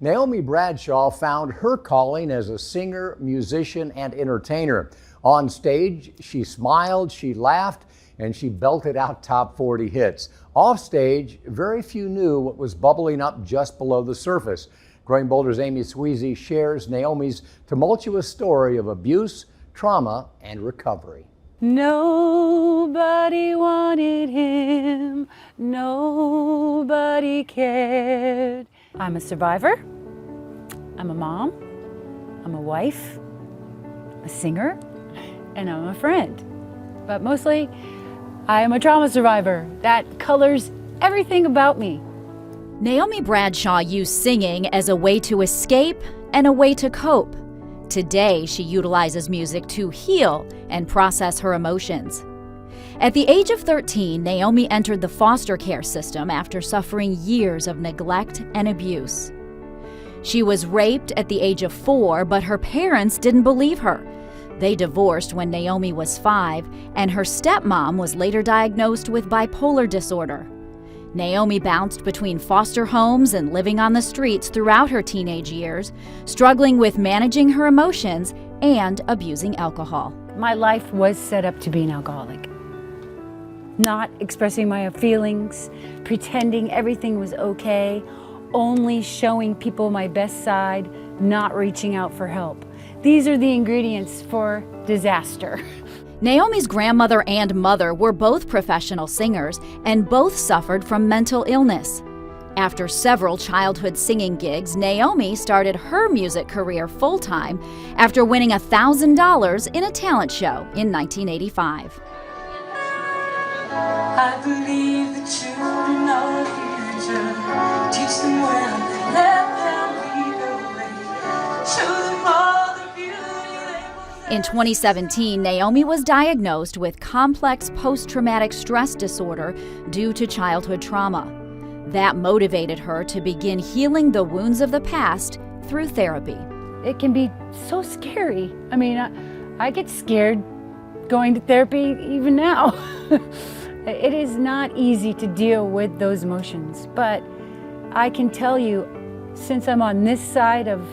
Naome Bradshaw found her calling as a singer, musician, and entertainer. On stage, she smiled, she laughed, and she belted out top 40 hits. Off stage, very few knew what was bubbling up just below the surface. Growing Boulder's Amy Sweezey shares Naome's tumultuous story of abuse, trauma, and recovery. Nobody wanted him, nobody cared. I'm a survivor, I'm a mom, I'm a wife, a singer, and I'm a friend. But mostly, I am a trauma survivor. That colors everything about me. Naome Bradshaw used singing as a way to escape and a way to cope. Today, she utilizes music to heal and process her emotions. At the age of 13, Naome entered the foster care system after suffering years of neglect and abuse. She was raped at the age of 4, but her parents didn't believe her. They divorced when Naome was 5, and her stepmom was later diagnosed with bipolar disorder. Naome bounced between foster homes and living on the streets throughout her teenage years, struggling with managing her emotions and abusing alcohol. My life was set up to be an alcoholic. Not expressing my feelings, pretending everything was okay, only showing people my best side, not reaching out for help. These are the ingredients for disaster. Naome's grandmother and mother were both professional singers, and both suffered from mental illness. After several childhood singing gigs, Naome started her music career full-time after winning $1,000 in a talent show in 1985. I believe the children are the future. Teach them well, let them lead the way. Show them all the beauty they will. In 2017, Naome was diagnosed with complex post-traumatic stress disorder due to childhood trauma. That motivated her to begin healing the wounds of the past through therapy. It can be so scary. I mean, I get scared going to therapy even now. It is not easy to deal with those emotions, but I can tell you, since I'm on this side of,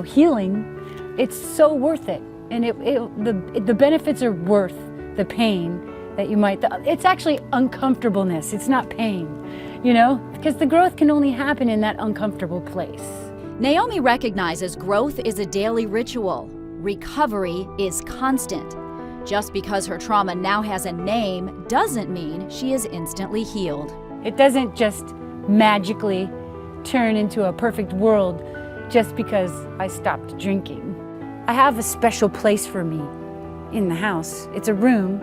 healing, it's so worth it. And the benefits are worth the pain that you might, it's actually uncomfortableness, it's not pain, because the growth can only happen in that uncomfortable place. Naome recognizes growth is a daily ritual. Recovery is constant. Just because her trauma now has a name doesn't mean she is instantly healed. It doesn't just magically turn into a perfect world just because I stopped drinking. I have a special place for me in the house. It's a room.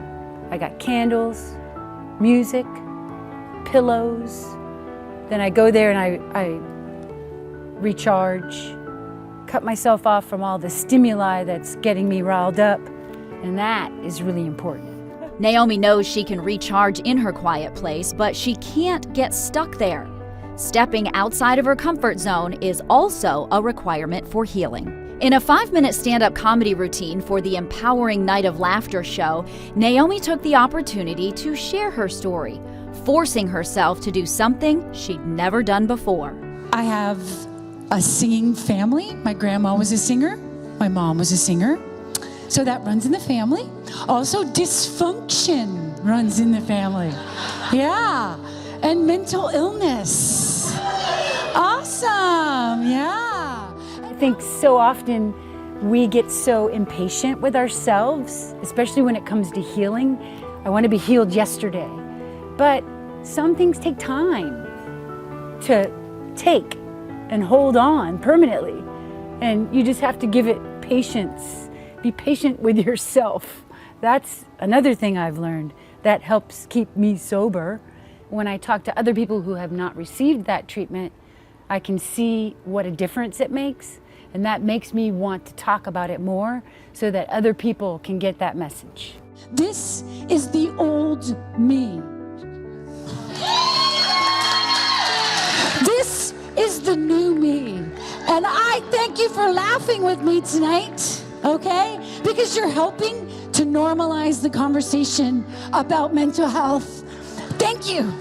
I got candles, music, pillows. Then I go there and I recharge, cut myself off from all the stimuli that's getting me riled up. And that is really important. Naome knows she can recharge in her quiet place, but she can't get stuck there. Stepping outside of her comfort zone is also a requirement for healing. In a 5-minute stand-up comedy routine for the Empowering Night of Laughter show, Naome took the opportunity to share her story, forcing herself to do something she'd never done before. I have a singing family. My grandma was a singer. My mom was a singer. So that runs in the family. Also, dysfunction runs in the family. Yeah, and mental illness. Awesome, yeah. I think so often we get so impatient with ourselves, especially when it comes to healing. I want to be healed yesterday. But some things take time to take and hold on permanently. And you just have to give it patience. Be patient with yourself. That's another thing I've learned that helps keep me sober. When I talk to other people who have not received that treatment, I can see what a difference it makes, and that makes me want to talk about it more so that other people can get that message. This is the old me. This is the new me. And I thank you for laughing with me tonight. Okay? Because you're helping to normalize the conversation about mental health. Thank you.